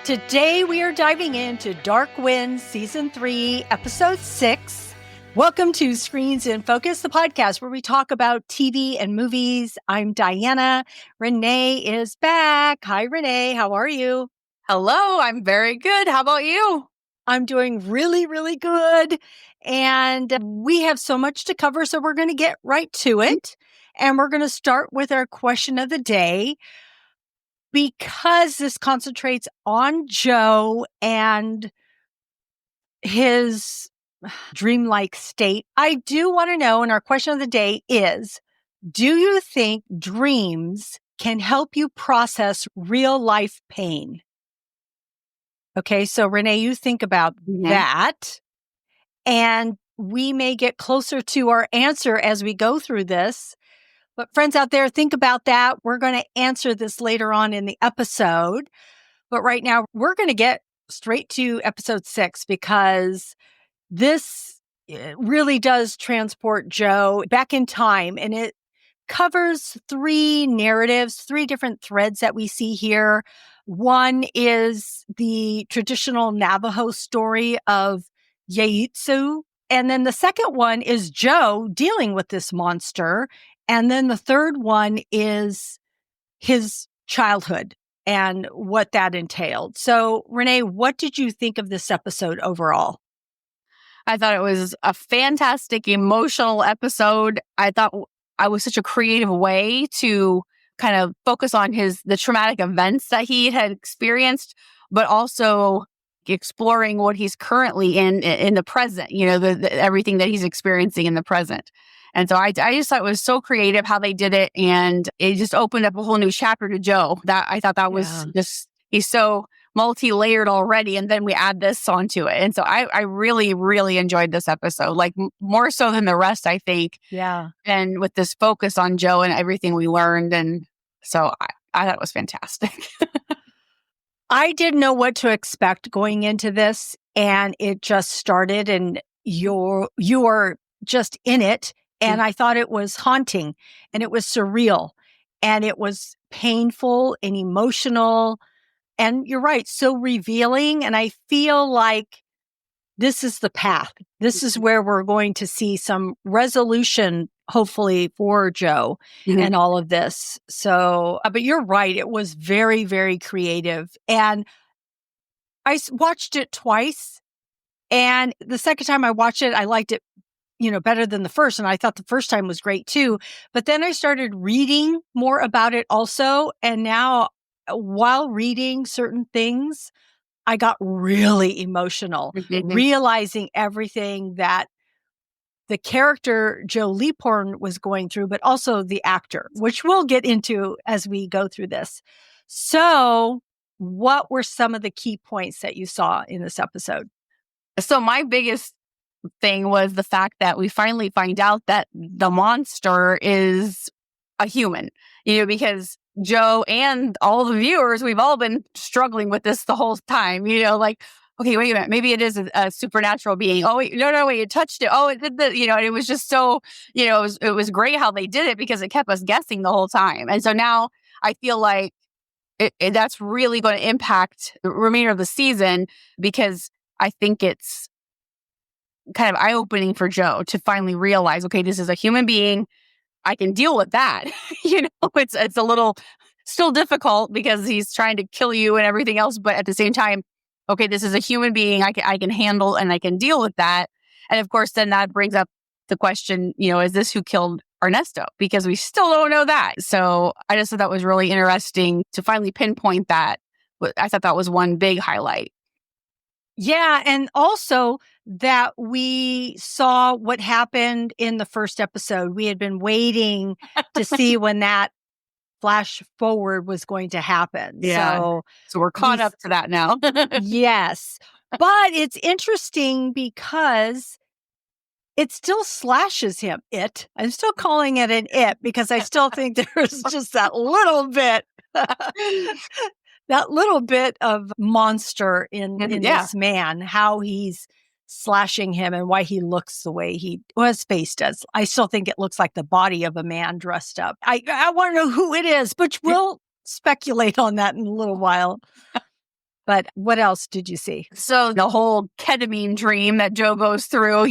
Today we are diving into Dark Winds Season 3, Episode 6. Welcome to Screens in Focus, the podcast where we talk about TV and movies. I'm Diana. Renee is back. Hi, Renee. How are you? Hello, I'm very good. How about you? I'm doing really, really good. And we have so much to cover, so we're going to get right to it. And we're going to start with our question of the day. Because this concentrates on Joe and his dreamlike state, I do want to know, and our question of the day is, do you think dreams can help you process real life pain? Okay, so Renee, you think about that, and we may get closer to our answer as we go through this. But friends out there, think about that. We're going to answer this later on in the episode. But right now, we're going to get straight to episode 6 because this really does transport Joe back in time. And it covers 3 narratives, 3 different threads that we see here. One is the traditional Navajo story of Yeitsu. And then the second one is Joe dealing with this monster. And then the third one is his childhood and what that entailed. So, Renee, what did you think of this episode overall? I thought it was a fantastic, emotional episode. I thought I was such a creative way to kind of focus on the traumatic events that he had experienced, but also exploring what he's currently in the present, everything that he's experiencing in the present. And so I just thought it was so creative how they did it. And it just opened up a whole new chapter to Joe. I thought that was just, he's so multi-layered already. And then we add this onto it. And so I really, really enjoyed this episode, like more so than the rest, I think. Yeah. And with this focus on Joe and everything we learned. And so I thought it was fantastic. I didn't know what to expect going into this. And it just started and you were just in it. And I thought it was haunting and it was surreal and it was painful and emotional. And you're right, so revealing. And I feel like this is the path. This is where we're going to see some resolution, hopefully, for Joe and all of this. So, but you're right. It was very, very creative. And I watched it twice. And the second time I watched it, I liked it better than the first. And I thought the first time was great too. But then I started reading more about it also. And now while reading certain things, I got really emotional, realizing everything that the character Joe Leaphorn was going through, but also the actor, which we'll get into as we go through this. So what were some of the key points that you saw in this episode? So my biggest thing was the fact that we finally find out that the monster is a human, because Joe and all the viewers, we've all been struggling with this the whole time, like, okay, wait a minute, maybe it is a supernatural being. Oh, wait, no, wait, it touched it. Oh, it did and it was just so, it was great how they did it because it kept us guessing the whole time. And so now I feel like that's really going to impact the remainder of the season because I think it's kind of eye-opening for Joe to finally realize, okay, this is a human being. I can deal with that. It's a little still difficult because he's trying to kill you and everything else. But at the same time, okay, this is a human being. I can handle and I can deal with that. And of course, then that brings up the question, is this who killed Ernesto? Because we still don't know that. So I just thought that was really interesting to finally pinpoint that. I thought that was one big highlight. Yeah. And also that we saw what happened in the first episode. We had been waiting to see when that flash forward was going to happen. Yeah. So we're caught up to that now. Yes. But it's interesting because it still slashes him. I'm still calling it an it because I still think there's just that little bit. That little bit of monster in this man, how he's slashing him and why he looks the way his face does. I still think it looks like the body of a man dressed up. I want to know who it is, but we'll speculate on that in a little while. But what else did you see? So the whole ketamine dream that Joe goes through,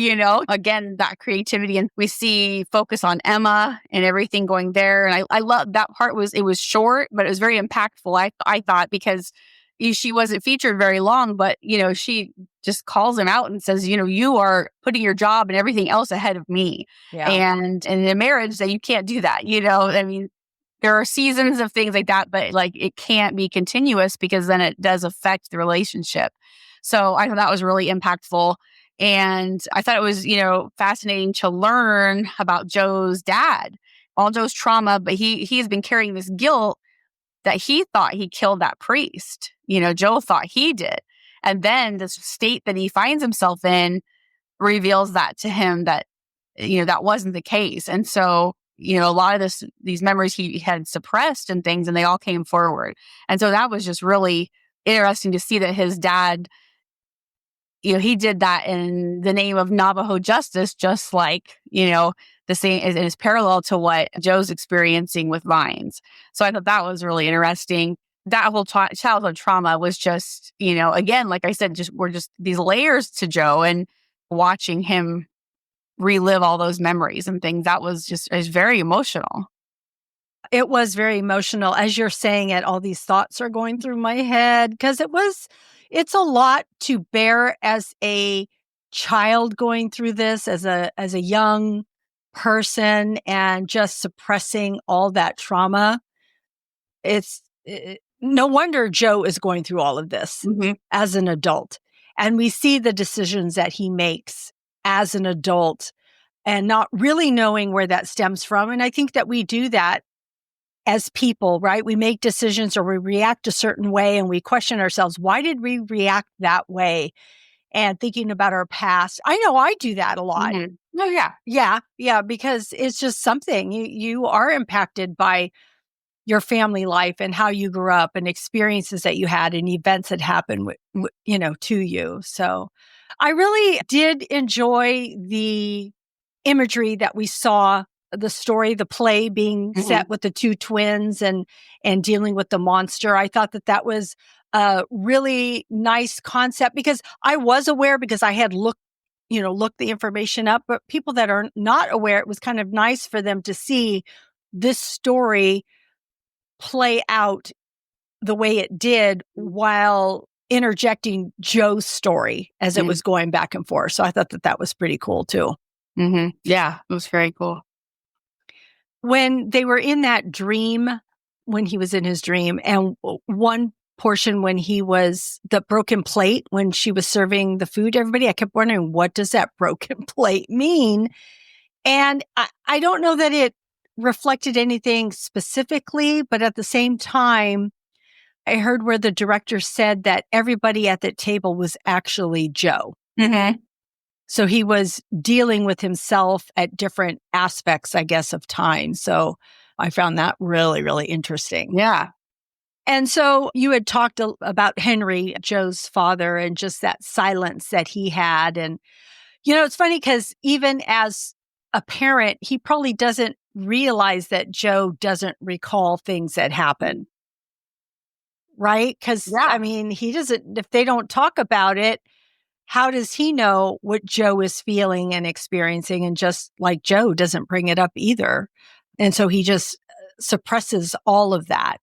again, that creativity. And we see focus on Emma and everything going there. And I love that part. It was short, but it was very impactful, I thought, because she wasn't featured very long, but, she just calls him out and says, you are putting your job and everything else ahead of me. Yeah. And in a marriage that you can't do that, I mean, there are seasons of things like that, but like it can't be continuous because then it does affect the relationship. So I thought that was really impactful. And I thought it was, fascinating to learn about Joe's dad, all Joe's trauma, but he has been carrying this guilt that he thought he killed that priest. Joe thought he did. And then the state that he finds himself in reveals that to him that, that wasn't the case. And so, a lot of these memories he had suppressed and things, and they all came forward. And so that was just really interesting to see that his dad, he did that in the name of Navajo justice, just like, the same is parallel to what Joe's experiencing with Vines. So I thought that was really interesting. That whole childhood trauma was just, again, like I said, were just these layers to Joe, and watching him relive all those memories and things. That was very emotional. It was very emotional. As you're saying it, all these thoughts are going through my head because it's a lot to bear as a child going through this, as a young person, and just suppressing all that trauma. No wonder Joe is going through all of this as an adult. And we see the decisions that he makes as an adult and not really knowing where that stems from. And I think that we do that as people, right? We make decisions or we react a certain way and we question ourselves, why did we react that way? And thinking about our past. I know I do that a lot. Oh, yeah. Yeah, because it's just something you are impacted by your family life and how you grew up and experiences that you had and events that happened, to you. So I really did enjoy the imagery that we saw, the story, the play being set with the two twins and dealing with the monster. I thought that was a really nice concept because I was aware, because I had looked the information up, but people that are not aware, it was kind of nice for them to see this story play out the way it did while interjecting Joe's story as it was going back and forth. So I thought that was pretty cool too. Yeah, it was very cool. When they were in that dream, when he was in his dream, and one portion when he was the broken plate, when she was serving the food to everybody, I kept wondering, what does that broken plate mean? And I don't know that it reflected anything specifically, but at the same time, I heard where the director said that everybody at the table was actually Joe. So he was dealing with himself at different aspects, I guess, of time. So I found that really, really interesting. Yeah. And so you had talked about Henry, Joe's father, and just that silence that he had. And, it's funny because even as a parent, he probably doesn't realize that Joe doesn't recall things that happen. Right? Because, I mean, he doesn't, if they don't talk about it, how does he know what Joe is feeling and experiencing? And just like Joe doesn't bring it up either. And so he just suppresses all of that.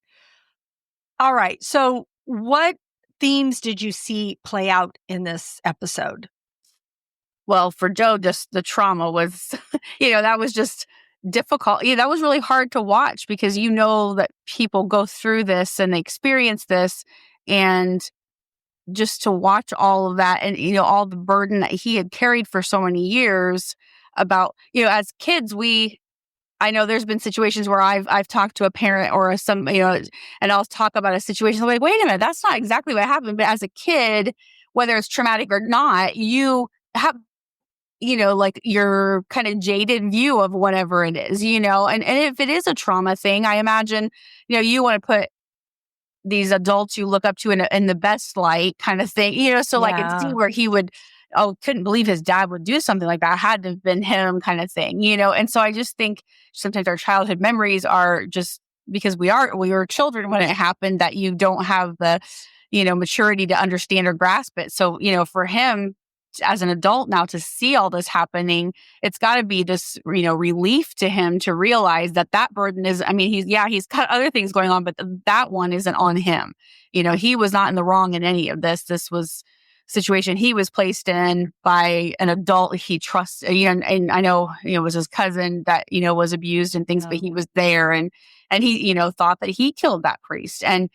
All right. So what themes did you see play out in this episode? Well, for Joe, just the trauma was, that was just difficult. Yeah, that was really hard to watch because that people go through this and they experience this, and just to watch all of that and, all the burden that he had carried for so many years about, as kids, I know there's been situations where I've talked to a parent or and I'll talk about a situation like, wait a minute, that's not exactly what happened. But as a kid, whether it's traumatic or not, you have, like your kind of jaded view of whatever it is, and if it is a trauma thing, I imagine, you want to put these adults you look up to in the best light kind of thing, so like it's where he would, couldn't believe his dad would do something like that. Had to have been him kind of thing, and so I just think sometimes our childhood memories are just because we were children when it happened, that you don't have the, maturity to understand or grasp it. So, for him as an adult now to see all this happening, it's got to be this, relief to him to realize that burden is, he's got other things going on, but that one isn't on him. He was not in the wrong in any of this. This was a situation he was placed in by an adult he trusts, and I know, it was his cousin that, was abused and things, but he was there and he, thought that he killed that priest. And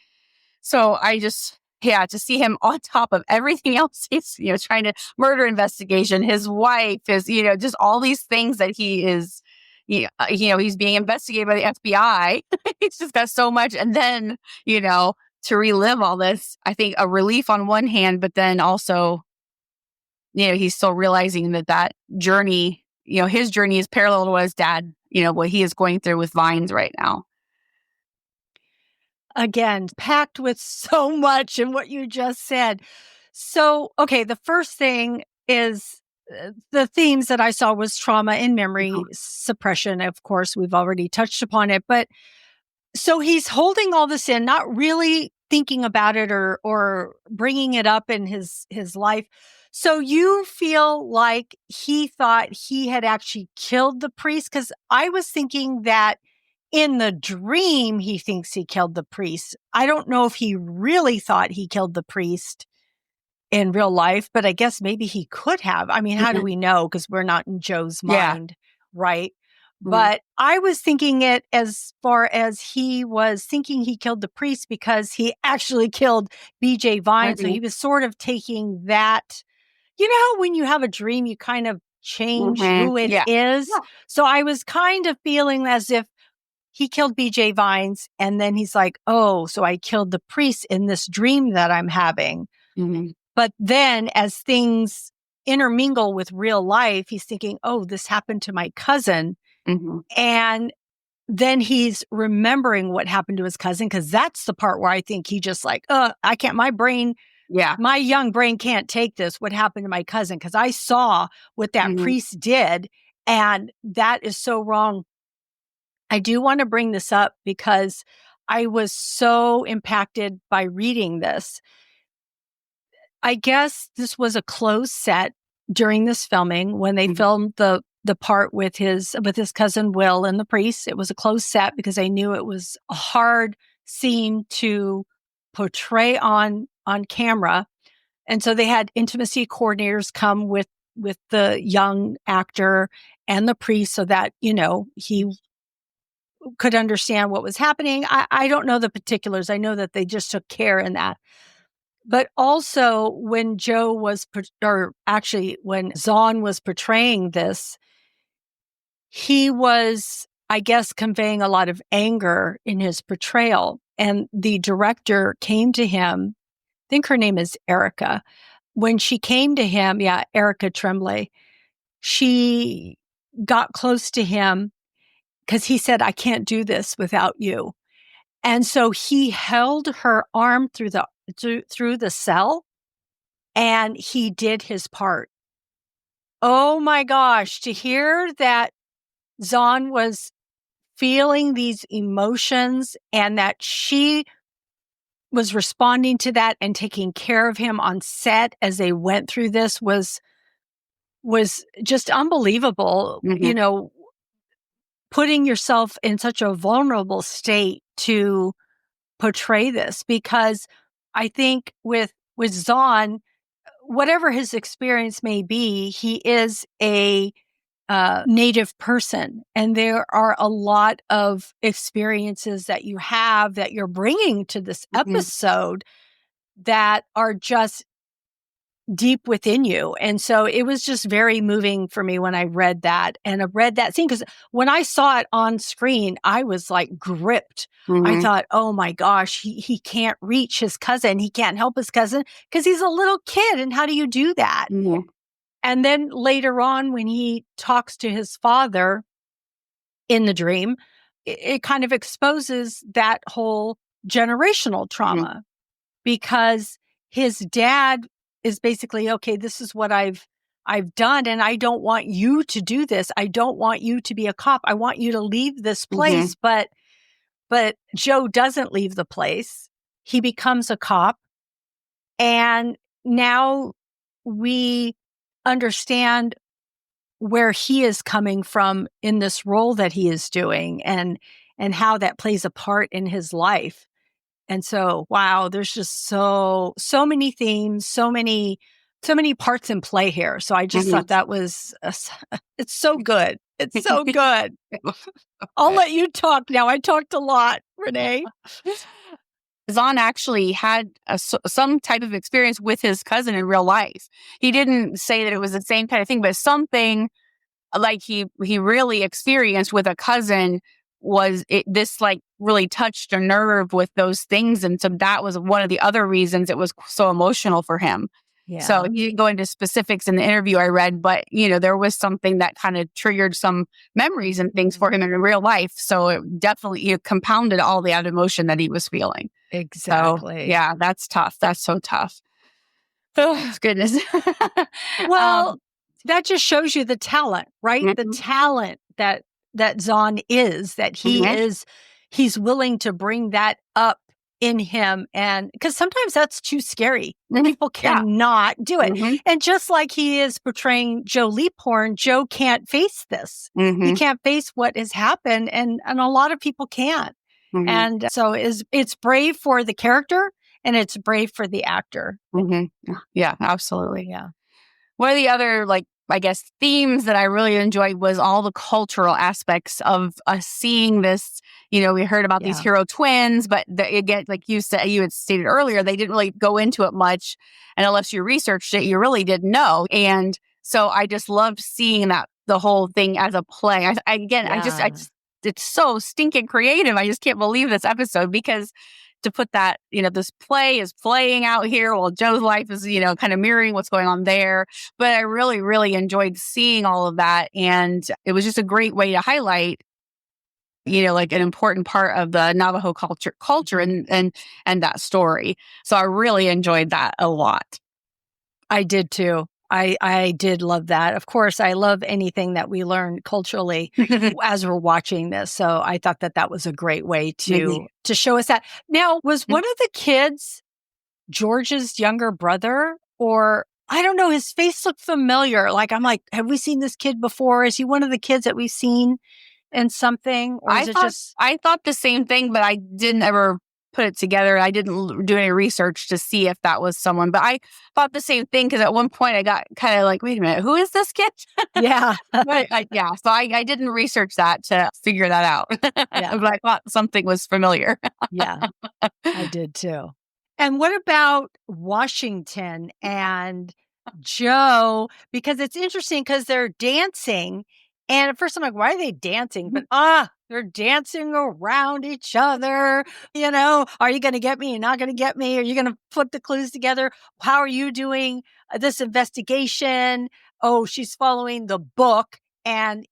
so I just, to see him on top of everything else, he's, trying to murder investigation, his wife is, just all these things that he is, he's being investigated by the FBI. He's just got so much. And then, to relive all this, I think a relief on one hand, but then also, he's still realizing that journey, his journey is parallel to what his dad, what he is going through with Vines right now. Again, packed with so much in what you just said. So, okay, the first thing is the themes that I saw was trauma and memory suppression. Of course, we've already touched upon it, but so he's holding all this in, not really thinking about it or bringing it up in his life. So you feel like he thought he had actually killed the priest? Because I was thinking that in the dream, he thinks he killed the priest. I don't know if he really thought he killed the priest in real life, but I guess maybe he could have. I mean, how do we know? Because we're not in Joe's mind, right? But I was thinking it as far as he was thinking he killed the priest because he actually killed BJ Vine. So he was sort of taking that, how when you have a dream, you kind of change who it is. Yeah. So I was kind of feeling as if he killed BJ Vines, and then he's like, oh, so I killed the priest in this dream that I'm having. But then as things intermingle with real life, he's thinking, oh, this happened to my cousin. And then he's remembering what happened to his cousin, because that's the part where I think he just like, I can't, my young brain can't take this, what happened to my cousin, because I saw what that priest did, and that is so wrong. I do want to bring this up because I was so impacted by reading this. I guess this was a closed set during this filming when they filmed the part with his cousin Will and the priest. It was a closed set because I knew it was a hard scene to portray on camera. And so they had intimacy coordinators come with the young actor and the priest so that, he could understand what was happening. I don't know the particulars. I know that they just took care in that. But also when when Zahn was portraying this, he was, I guess, conveying a lot of anger in his portrayal. And the director came to him, I think her name is Erica. When she came to him, Erica Tremblay, she got close to him because he said, I can't do this without you. And so he held her arm through the cell, and he did his part. Oh my gosh, to hear that Zahn was feeling these emotions and that she was responding to that and taking care of him on set as they went through this was just unbelievable. Putting yourself in such a vulnerable state to portray this, because I think with Zahn, whatever his experience may be, he is a Native person, and there are a lot of experiences that you have that you're bringing to this episode that are just deep within you. And so it was just very moving for me when I read that, and I read that scene, because when I saw it on screen, I was like gripped. I thought, oh my gosh, he can't reach his cousin. He can't help his cousin because he's a little kid. And how do you do that? And then later on, when he talks to his father in the dream, it kind of exposes that whole generational trauma, because his dad is basically, okay, this is what I've done, and I don't want you to do this. I don't want you to be a cop. I want you to leave this place. But But Joe doesn't leave the place. He becomes a cop. And now we understand where he is coming from in this role that he is doing and how that plays a part in his life. And so, wow, there's just so many themes, so many parts in play here. So I just thought that was, it's so good. It's so good. I'll let you talk now. I talked a lot, Renee. Zahn actually had some type of experience with his cousin in real life. He didn't say that it was the same kind of thing, but something like he really experienced with a cousin was this like really touched a nerve with those things. And so that was one of the other reasons it was so emotional for him. Yeah. So he didn't go into specifics in the interview I read, but there was something that kind of triggered some memories and things for him in real life. So it definitely compounded all the emotion that he was feeling. Exactly. So, yeah, that's tough. That's so tough. Oh, goodness. Well, that just shows you the talent, right? Mm-hmm. The talent that Zahn is, that he's willing to bring that up in him. And because sometimes that's too scary. People cannot do it. Mm-hmm. And just like he is portraying Joe Leaphorn, Joe can't face this. He can't face what has happened. And a lot of people can't. Mm-hmm. And so it's brave for the character and it's brave for the actor. Mm-hmm. Yeah, absolutely. Yeah. One of the other, I guess, themes that I really enjoyed was all the cultural aspects of us seeing this. We heard about these hero twins, but again, like you said, you had stated earlier, they didn't really go into it much. And unless you researched it, you really didn't know. And so I just loved seeing that the whole thing as a play. I just, it's so stinking creative. I just can't believe this episode because to put that, this play is playing out here while Joe's life is, kind of mirroring what's going on there. But I really, really enjoyed seeing all of that. And it was just a great way to highlight, like an important part of the Navajo culture and that story. So I really enjoyed that a lot. I did too. I did love that. Of course, I love anything that we learn culturally as we're watching this. So I thought that was a great way to show us that. Now, was one of the kids George's younger brother? Or I don't know, his face looked familiar. I'm like, have we seen this kid before? Is he one of the kids that we've seen in something? Or is I thought the same thing, but I didn't ever put it together. I didn't do any research to see if that was someone, but I thought the same thing because at one point I got kind of like, wait a minute, who is this kid? Yeah. So I didn't research that to figure that out. Yeah. But I thought something was familiar. Yeah, I did too. And what about Washington and Joe? Because it's interesting because they're dancing. And at first I'm like, why are they dancing? But they're dancing around each other. Are you going to get me? You're not going to get me? Are you going to put the clues together? How are you doing this investigation? Oh, she's following the book. And,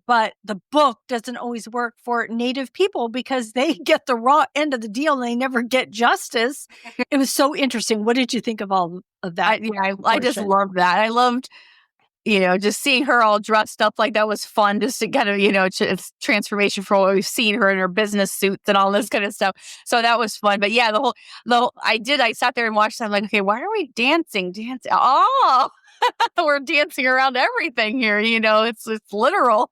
but the book doesn't always work for Native people because they get the raw end of the deal and they never get justice. It was so interesting. What did you think of all of that? I just loved that. I loved just seeing her all dressed up like that was fun just to kind of, it's transformation from what we've seen her in her business suits and all this kind of stuff. So that was fun. But yeah, I sat there and watched. I'm like, okay, why are we dancing? Oh, we're dancing around everything here. It's literal.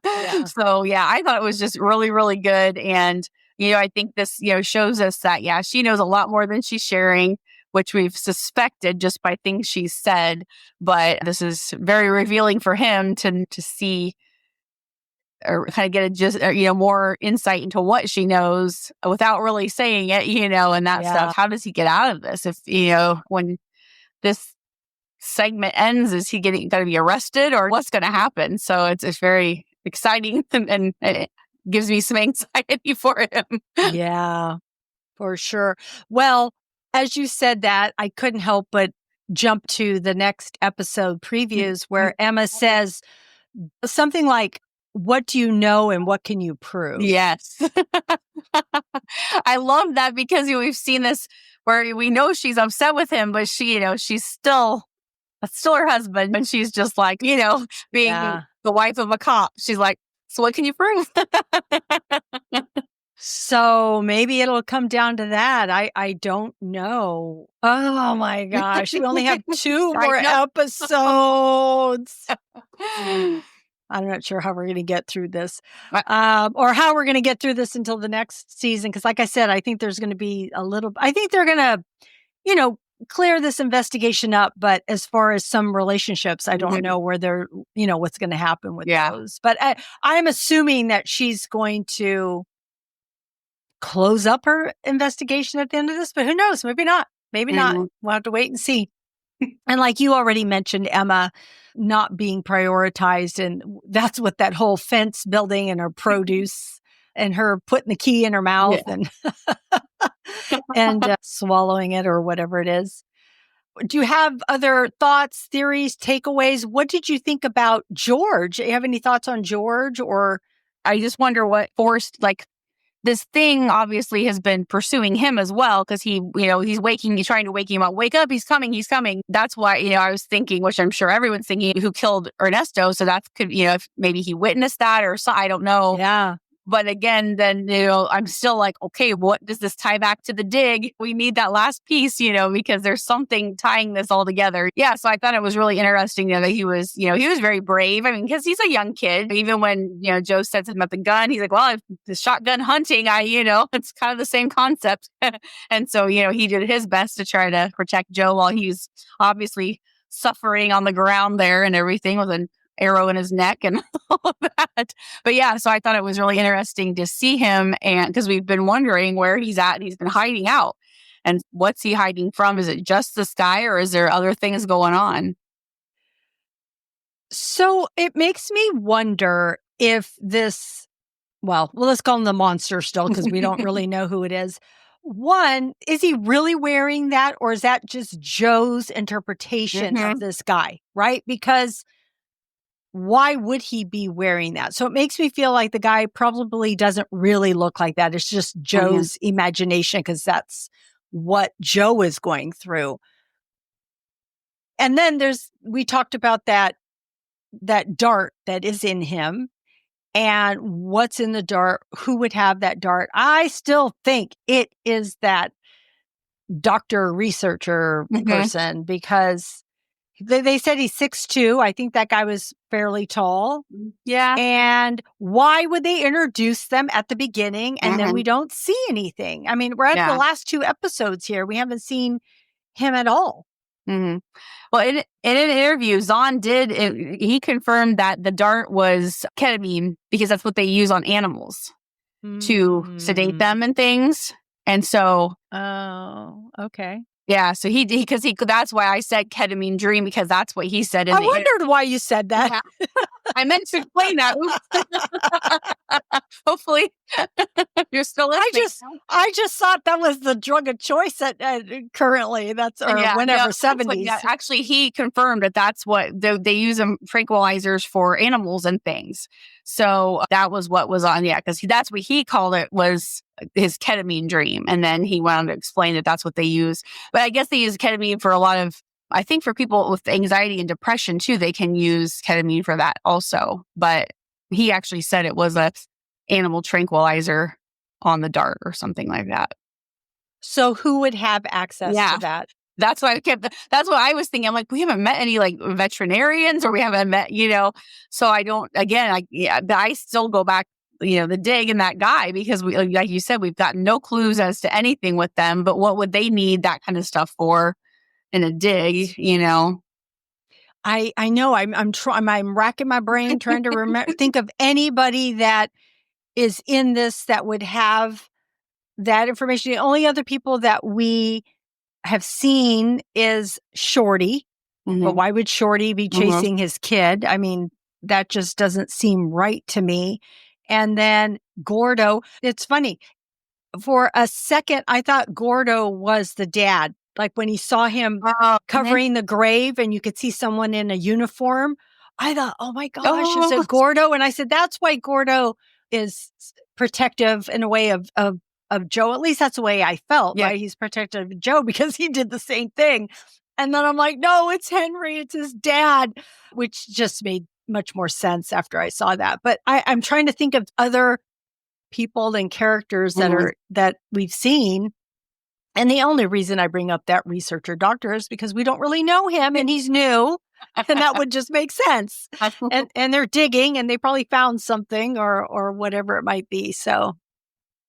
Yeah. So yeah, I thought it was just really, really good. And, I think this, shows us that, she knows a lot more than she's sharing, which we've suspected just by things she's said. But this is very revealing for him to see or kind of get more insight into what she knows without really saying it, and that stuff. How does he get out of this? If, when this segment ends, is he going to be arrested or what's going to happen? So it's very exciting and it gives me some anxiety for him. Yeah, for sure. Well, as you said that, I couldn't help but jump to the next episode previews where Emma says something like, what do you know and what can you prove? Yes. I love that because we've seen this where we know she's upset with him, but she's still her husband. And she's just like, being the wife of a cop. She's like, so what can you prove? So maybe it'll come down to that. I don't know. Oh my gosh. We only have 2 more episodes. I'm not sure how we're going to get through this, or how we're going to get through this until the next season. Because like I said, I think there's going to be I think they're going to, clear this investigation up. But as far as some relationships, I don't know where they're, what's going to happen with those. But I'm assuming that she's going to close up her investigation at the end of this. But who knows? Maybe not. Maybe not. We'll have to wait and see. And like you already mentioned, Emma not being prioritized. And that's what that whole fence building and her produce and her putting the key in her mouth and and swallowing it or whatever it is. Do you have other thoughts, theories, takeaways? What did you think about George? Do you have any thoughts on George? Or I just wonder what forced, this thing obviously has been pursuing him as well, because he's trying to wake him up. Wake up, he's coming. That's why, I was thinking, which I'm sure everyone's thinking, who killed Ernesto. So that could, if maybe he witnessed that or so, I don't know. Yeah. But again, then, I'm still like, okay, what does this tie back to the dig? We need that last piece, because there's something tying this all together. Yeah. So I thought it was really interesting that he was, he was very brave. I mean, because he's a young kid. Even when, Joe sets him up the gun, he's like, well, if the shotgun hunting, it's kind of the same concept. And so, he did his best to try to protect Joe while he's obviously suffering on the ground there and everything with an arrow in his neck and all of that. But yeah, so I thought it was really interesting to see him, and because we've been wondering where he's at, and he's been hiding out. And what's he hiding from? Is it just this guy, or is there other things going on? So it makes me wonder if this, well, let's call him the monster still, because we don't really know who it is. One, is he really wearing that, or is that just Joe's interpretation of this guy, right? Because why would he be wearing that? So it makes me feel like the guy probably doesn't really look like that. It's just Joe's imagination, because that's what Joe is going through. And then we talked about that dart that is in him, and what's in the dart, who would have that dart. I still think it is that doctor researcher person, because they said he's 6'2". I think that guy was fairly tall. Yeah. And why would they introduce them at the beginning and then we don't see anything? I mean, we're at the last 2 episodes here. We haven't seen him at all. Well, in an interview, Zahn he confirmed that the dart was ketamine, because that's what they use on animals to sedate them and things. And so... Oh, okay. Yeah, so because that's why I said ketamine dream, because that's what he said. I wondered why you said that. Yeah. I meant to explain that. Hopefully, you're still listening. I just thought that was the drug of choice currently. That's whenever 70s. Actually, he confirmed that that's what they use them tranquilizers for animals and things. So that was what was on. Yeah, because that's what he called it, was his ketamine dream, and then he went on to explain that that's what they use. But I guess they use ketamine for a lot of. I think for people with anxiety and depression too, they can use ketamine for that also. But he actually said it was a animal tranquilizer on the dart or something like that. So who would have access to that? That's why that's what I was thinking. I'm like, we haven't met any veterinarians, or we haven't met, so I don't, again, I still go back, the dig and that guy, because we, like you said, we've got no clues as to anything with them, but what would they need that kind of stuff for in a dig, I know I'm racking my brain trying to remember, think of anybody that is in this that would have that information. The only other people that we have seen is Shorty. But why would Shorty be chasing his kid? I mean, that just doesn't seem right to me. And then Gordo, it's funny. For a second, I thought Gordo was the dad. Like when he saw him covering the grave and you could see someone in a uniform, I thought, oh my gosh, I said Gordo. And I said, that's why Gordo is protective in a way of Joe. At least that's the way I felt, right? He's protective of Joe because he did the same thing. And then I'm like, no, it's Henry. It's his dad, which just made much more sense after I saw that. But I'm trying to think of other people and characters Mhm. that we've seen. And the only reason I bring up that researcher doctor is because we don't really know him and he's new. And that would just make sense. And they're digging and they probably found something or whatever it might be. So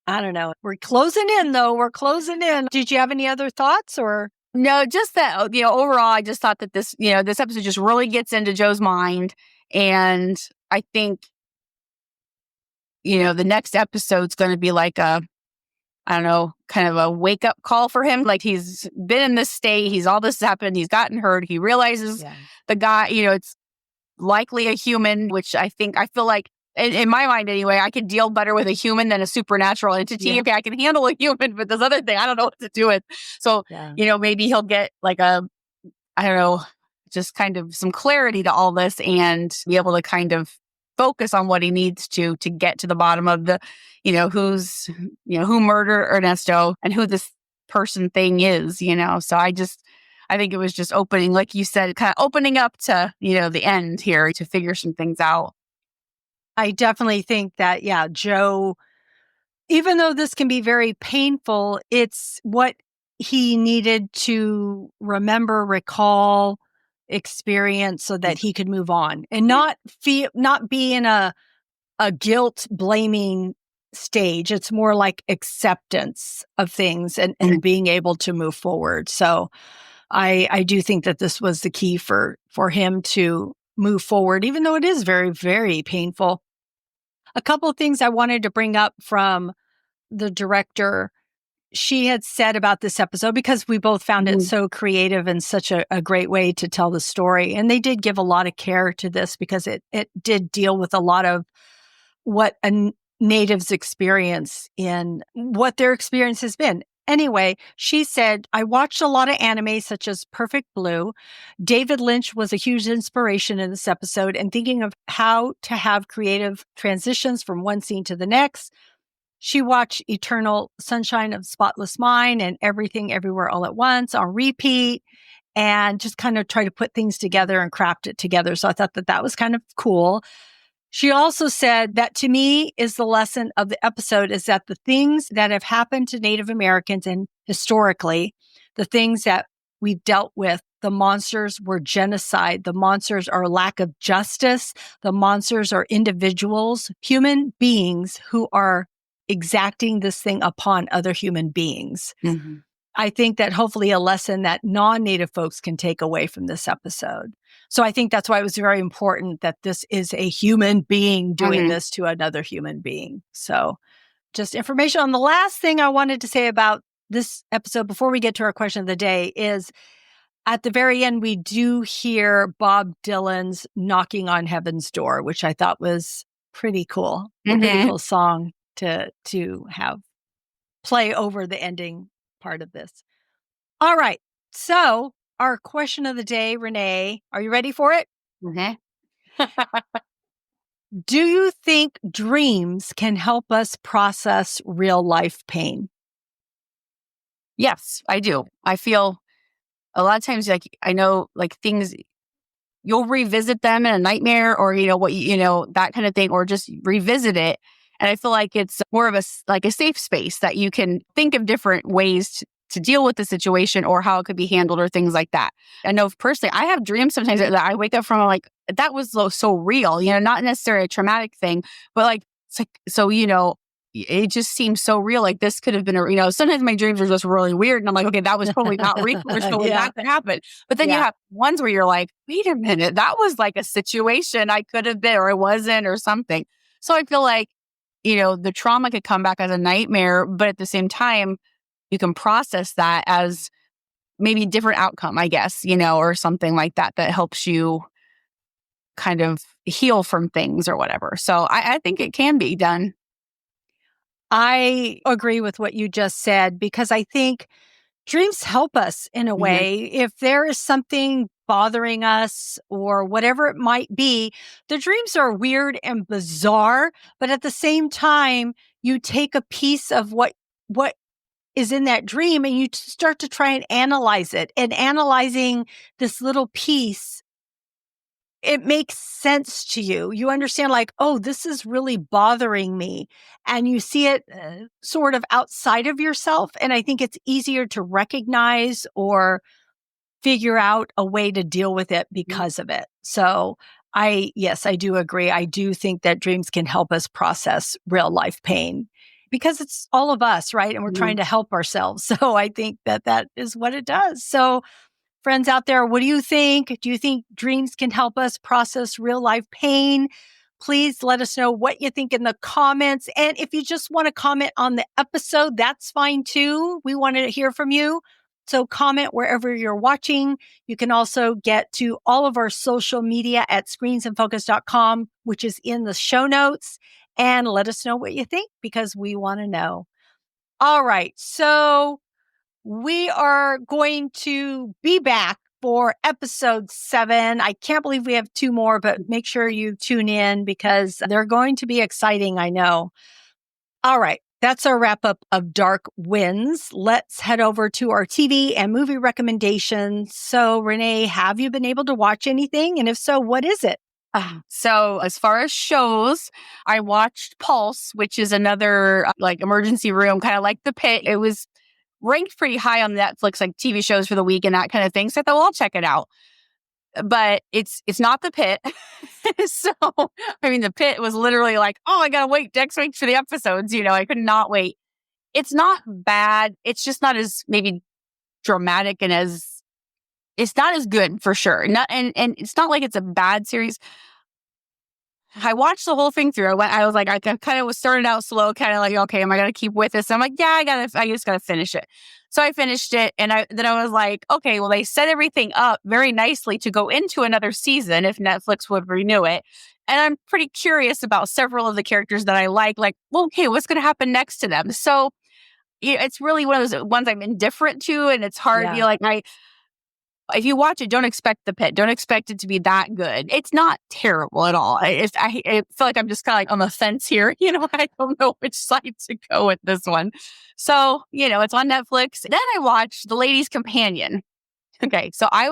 I don't know. We're closing in though. We're closing in. Did you have any other thoughts or? No, just that, overall, I just thought that this episode just really gets into Joe's mind. And I think, the next episode's going to be like I don't know, kind of a wake up call for him. Like he's been in this state. All this has happened. He's gotten hurt. He realizes the guy, it's likely a human, which I feel like in my mind anyway, I could deal better with a human than a supernatural entity. Yeah. Okay, I can handle a human, but this other thing, I don't know what to do with. So, maybe he'll get like I don't know, just kind of some clarity to all this and be able to kind of focus on what he needs to get to the bottom of the, who murdered Ernesto and who this person thing is, So I think it was just opening, like you said, kind of opening up to, the end here to figure some things out. I definitely think that, Joe, even though this can be very painful, it's what he needed to remember, recall, experience so that he could move on and not be in a guilt blaming stage. It's more like acceptance of things and being able to move forward. So I do think that this was the key for him to move forward, even though it is very, very painful. A couple of things I wanted to bring up from the director. She had said about this episode, because we both found it so creative and such a great way to tell the story. And they did give a lot of care to this because it did deal with a lot of what a native's experience in what their experience has been. Anyway, she said, I watched a lot of anime such as Perfect Blue. David Lynch was a huge inspiration in this episode and thinking of how to have creative transitions from one scene to the next. She watched Eternal Sunshine of Spotless Mind and Everything Everywhere All at Once on repeat and just kind of try to put things together and craft it together. So I thought that was kind of cool. She also said that to me is the lesson of the episode is that the things that have happened to Native Americans and historically, the things that we've dealt with, the monsters were genocide. The monsters are lack of justice. The monsters are individuals, human beings who are exacting this thing upon other human beings. Mm-hmm. I think that hopefully a lesson that non-Native folks can take away from this episode. So I think that's why it was very important that this is a human being doing this to another human being. So just information on the last thing I wanted to say about this episode before we get to our question of the day is at the very end, we do hear Bob Dylan's Knocking on Heaven's Door, which I thought was pretty cool. Pretty cool song to have play over the ending part of this. All right. So our question of the day, Renee, are you ready for it? Do you think dreams can help us process real life pain? Yes, I do. I feel a lot of times, like, I know, like, things, you'll revisit them in a nightmare or, that kind of thing, or just revisit it. And I feel like it's more of a safe space that you can think of different ways to deal with the situation or how it could be handled or things like that. I know personally, I have dreams sometimes that I wake up from, I'm like, that was so real, not necessarily a traumatic thing, but like, it's like, so, it just seems so real. Like this could have been sometimes my dreams are just really weird. And I'm like, okay, that was totally not real. There's no way that could happen. But then you have ones where you're like, wait a minute, that was like a situation I could have been or it wasn't or something. So I feel like, the trauma could come back as a nightmare, but at the same time, you can process that as maybe a different outcome, I guess, or something like that helps you kind of heal from things or whatever. So I think it can be done. I agree with what you just said because I think dreams help us in a way. If there is something bothering us or whatever it might be, the dreams are weird and bizarre, but at the same time, you take a piece of what is in that dream and you start to try and analyze it. And analyzing this little piece it makes sense to you. You understand like, oh, this is really bothering me. And you see it sort of outside of yourself. And I think it's easier to recognize or figure out a way to deal with it because of it. So yes, I do agree. I do think that dreams can help us process real life pain because it's all of us, right? And we're trying to help ourselves. So I think that is what it does. So friends out there, what do you think? Do you think dreams can help us process real life pain? Please let us know what you think in the comments. And if you just want to comment on the episode, that's fine too. We want to hear from you. So comment wherever you're watching. You can also get to all of our social media at screensinfocus.com, which is in the show notes. And let us know what you think because we want to know. All right. So we are going to be back for episode 7. I can't believe we have 2 more, but make sure you tune in because they're going to be exciting, I know. All right. That's our wrap up of Dark Winds. Let's head over to our TV and movie recommendations. So, Renee, have you been able to watch anything? And if so, what is it? So as far as shows, I watched Pulse, which is another like emergency room, kind of like the Pitt. It was ranked pretty high on Netflix, like TV shows for the week and that kind of thing. So I thought, well, I'll check it out. But it's not the Pitt. So, I mean, the Pitt was literally like, oh, I got to wait next week for the episodes. I could not wait. It's not bad. It's just not as maybe dramatic and it's not as good for sure. And it's not like it's a bad series. I watched the whole thing through. I was like, I kind of was starting out slow, kind of like, okay, am I going to keep with this? I'm like, yeah, I just got to finish it. So I finished it. And then I was like, okay, well, they set everything up very nicely to go into another season if Netflix would renew it. And I'm pretty curious about several of the characters that I like, well, okay, what's going to happen next to them? So it's really one of those ones I'm indifferent to. And it's hard. If you watch it, don't expect the Pitt. Don't expect it to be that good. It's not terrible at all. I feel like I'm just kind of like on the fence here. I don't know which side to go with this one. So, it's on Netflix. Then I watched The Lady's Companion. Okay, so I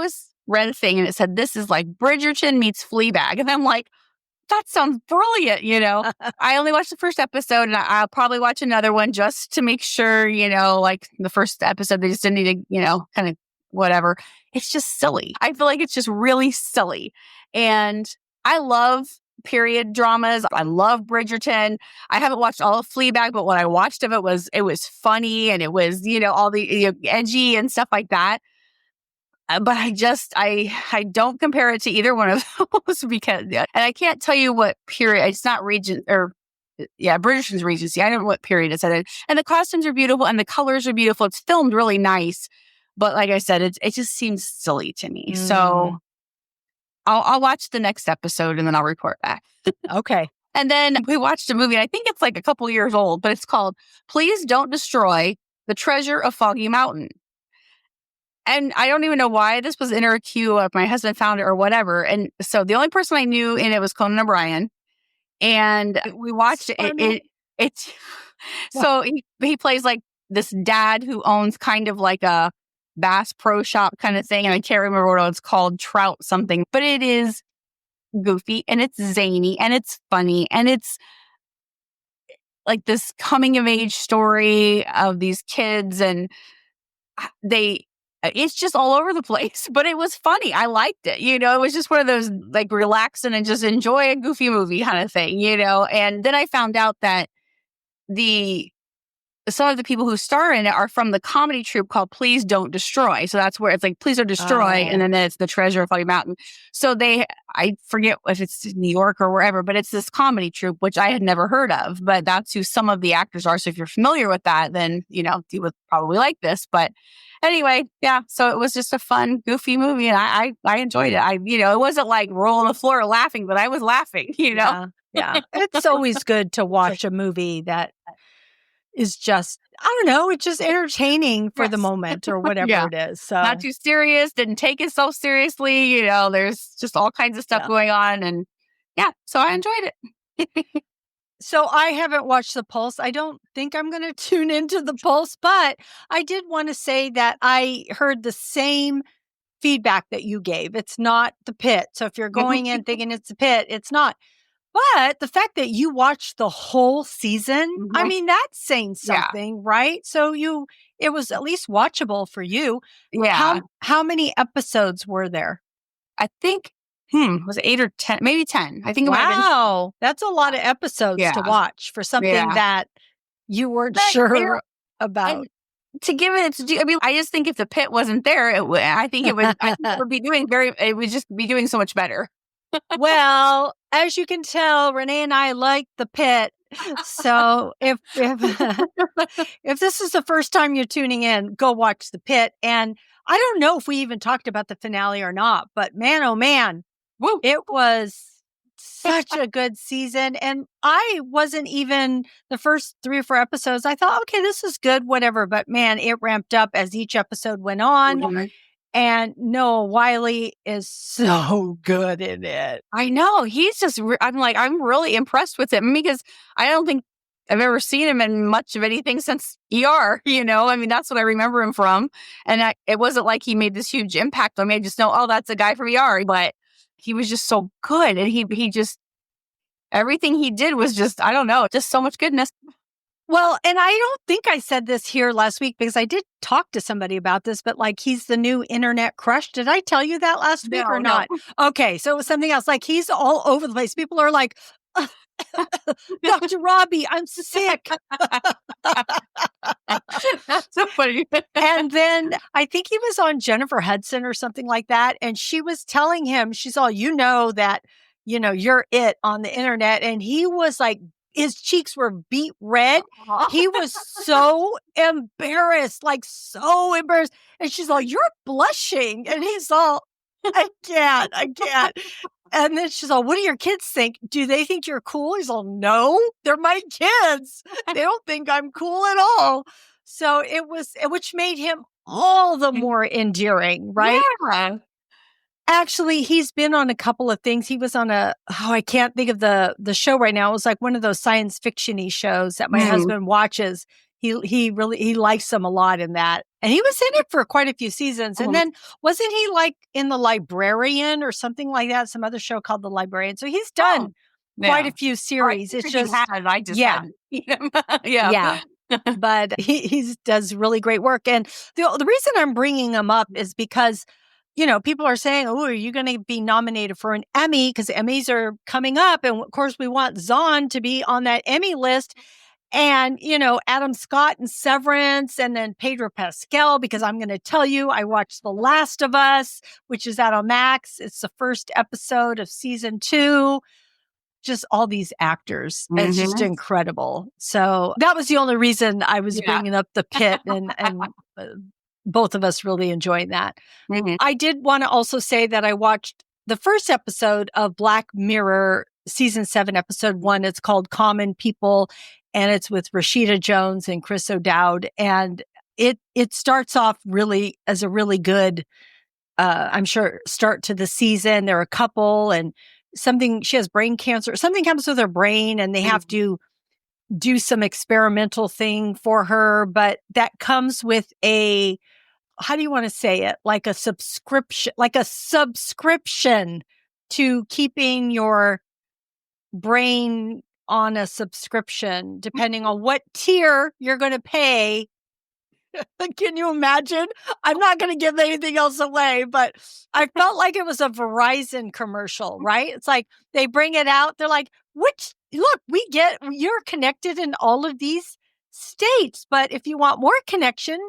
read a thing and it said, this is like Bridgerton meets Fleabag. And I'm like, that sounds brilliant, I only watched the first episode and I'll probably watch another one just to make sure, like the first episode, they just didn't need to, kind of whatever. It's just silly. I feel like it's just really silly. And I love period dramas. I love Bridgerton. I haven't watched all of Fleabag, but what I watched of it was funny and it was, all the edgy and stuff like that. But I don't compare it to either one of those because, and I can't tell you what period. It's not Bridgerton's Regency. I don't know what period it's at. And the costumes are beautiful and the colors are beautiful. It's filmed really nice. But like I said, it just seems silly to me. So I'll watch the next episode and then I'll report back. Okay. And then we watched a movie. I think it's like a couple years old, but it's called Please Don't Destroy the Treasure of Foggy Mountain. And I don't even know why this was in our queue. My husband found it or whatever. And so the only person I knew in it was Conan O'Brien. And we watched it. So he plays like this dad who owns kind of like a Bass Pro Shop kind of thing. And I can't remember what it's called, Trout something. But it is goofy and it's zany and it's funny. And it's like this coming of age story of these kids. And it's just all over the place, but it was funny. I liked it. It was just one of those like relaxing and just enjoy a goofy movie kind of thing, And then I found out that some of the people who star in it are from the comedy troupe called Please Don't Destroy. So that's where it's like, please don't destroy. And then it's the Treasure of Foggy Mountain. So I forget if it's New York or wherever, but it's this comedy troupe, which I had never heard of, but that's who some of the actors are. So if you're familiar with that, then, you would probably like this. But anyway, yeah. So it was just a fun, goofy movie. And I enjoyed it. It wasn't like rolling the floor laughing, but I was laughing, Yeah. It's always good to watch a movie that is just, I don't know, it's just entertaining for the moment or whatever it is. So not too serious, didn't take it so seriously. There's just all kinds of stuff going on. And so I enjoyed it. So I haven't watched The Pulse. I don't think I'm going to tune into The Pulse, but I did want to say that I heard the same feedback that you gave. It's not the Pit. So if you're going in thinking it's the Pit, it's not. But the fact that you watched the whole season, I mean, that's saying something, right? So it was at least watchable for you. Yeah. How many episodes were there? I think, was it 8 or 10? Maybe 10. I think it might have been. Wow. That's a lot of episodes to watch for something that you weren't sure about. To give it its due, I mean, I just think if the Pit wasn't there, I think it would just be doing so much better. Well, as you can tell, Renee and I like the Pit. So if this is the first time you're tuning in, go watch the Pit. And I don't know if we even talked about the finale or not, but man, oh man, it was such a good season. And I wasn't even the first 3 or 4 episodes. I thought, okay, this is good, whatever. But man, it ramped up as each episode went on. Mm-hmm. And no, Wyle is so good in it. I know. He's just, I'm really impressed with him because I don't think I've ever seen him in much of anything since ER, I mean, that's what I remember him from. And it wasn't like he made this huge impact on me. I just know, oh, that's a guy from ER. But he was just so good. And he just, everything he did was just, I don't know, just so much goodness. Well, and I don't think I said this here last week because I did talk to somebody about this, but like he's the new internet crush. Did I tell you that last week or not? No. Okay, so it was something else. Like he's all over the place. People are like, Dr. Robbie, I'm sick. That's so funny. And then I think he was on Jennifer Hudson or something like that. And she was telling him, she's all, that, you're it on the internet. And he was like, his cheeks were beet red. He was so embarrassed, like so embarrassed. And she's all, you're blushing. And he's all, I can't. And then she's all, what do your kids think? Do they think you're cool? He's all, no, they're my kids. They don't think I'm cool at all. So it was, which made him all the more endearing, right? Yeah. Actually, he's been on a couple of things. He was on I can't think of the show right now. It was like one of those science fiction-y shows that my husband watches. He likes them a lot in that. And he was in it for quite a few seasons. And then wasn't he like in The Librarian or something like that? Some other show called The Librarian. So he's done quite a few series. It's just, yeah. But he does really great work. And the reason I'm bringing him up is because people are saying, oh, are you going to be nominated for an Emmy? Because Emmys are coming up. And of course, we want Zahn to be on that Emmy list. And, Adam Scott and Severance, and then Pedro Pascal, because I'm going to tell you, I watched The Last of Us, which is out on Max. It's the first episode of season 2. Just all these actors. Mm-hmm. It's just incredible. So that was the only reason I was bringing up the Pit and both of us really enjoying that. Mm-hmm. I did want to also say that I watched the first episode of Black Mirror, season 7, episode 1. It's called Common People, and it's with Rashida Jones and Chris O'Dowd. And it starts off really as a really good, I'm sure, start to the season. They're a couple, and she has brain cancer. Something happens with her brain, and they have to do some experimental thing for her, but that comes with how do you want to say it? Like a subscription to keeping your brain on a subscription, depending on what tier you're going to pay. Can you imagine? I'm not going to give anything else away, but I felt like it was a Verizon commercial, right? It's like they bring it out. They're like, look, you're connected in all of these states, but if you want more connection,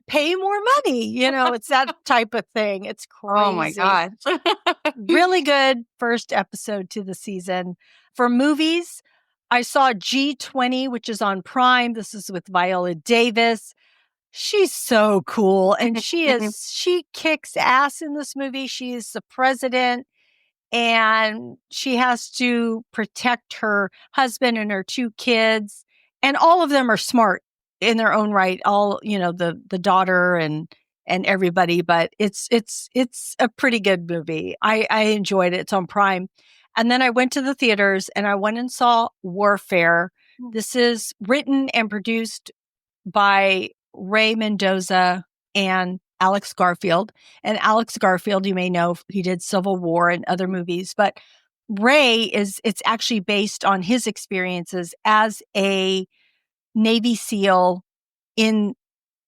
pay more money. It's that type of thing. It's crazy. Oh my God. Really good first episode to the season. For movies, I saw G20, which is on Prime. This is with Viola Davis. She's so cool. And she kicks ass in this movie. She is the president, and she has to protect her husband and her 2 kids. And all of them are smart in their own right. All, the daughter and everybody, but it's a pretty good movie. I enjoyed it. It's on Prime. And then I went to the theaters and I went and saw Warfare. This is written and produced by Ray Mendoza and Alex Garfield. And Alex Garfield, you may know, he did Civil War and other movies, but Ray it's actually based on his experiences as a Navy SEAL in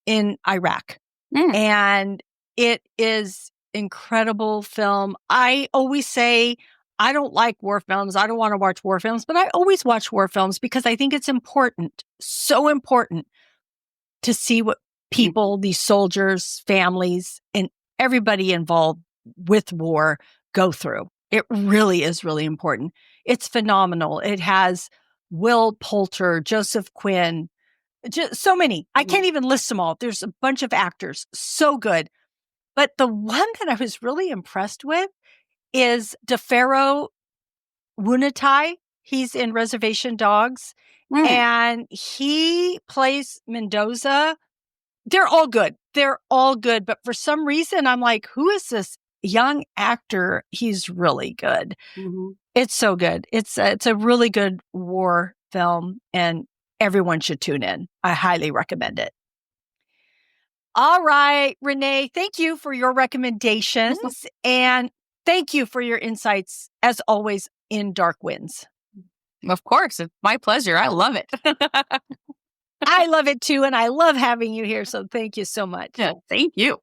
Iraq. And it is incredible film. I always say I don't like war films. I don't want to watch war films, but I always watch war films because I think it's important, so important to see what people, these soldiers, families, and everybody involved with war go through. It really is really important. It's phenomenal. It has Will Poulter, Joseph Quinn, just so many. I can't even list them all. There's a bunch of actors. So good. But the one that I was really impressed with is Ábidoo'niidę. He's in Reservation Dogs. And he plays Mendoza. They're all good. They're all good. But for some reason, I'm like, who is this young actor? He's really good. It's so good. It's a really good war film, and everyone should tune in. I highly recommend it. All right, Renee, thank you for your recommendations. And thank you for your insights, as always, in Dark Winds. Of course. It's my pleasure. I love it. I love it too. And I love having you here. So thank you so much. Yeah, thank you.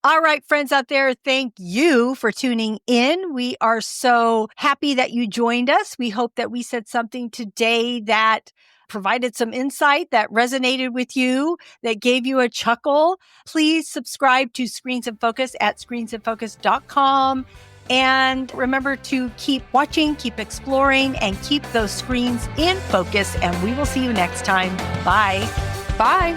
All right, friends out there, thank you for tuning in. We are so happy that you joined us. We hope that we said something today that provided some insight, that resonated with you, that gave you a chuckle. Please subscribe to Screens in Focus at screensinfocus.com. And remember to keep watching, keep exploring, and keep those screens in focus. And we will see you next time. Bye. Bye.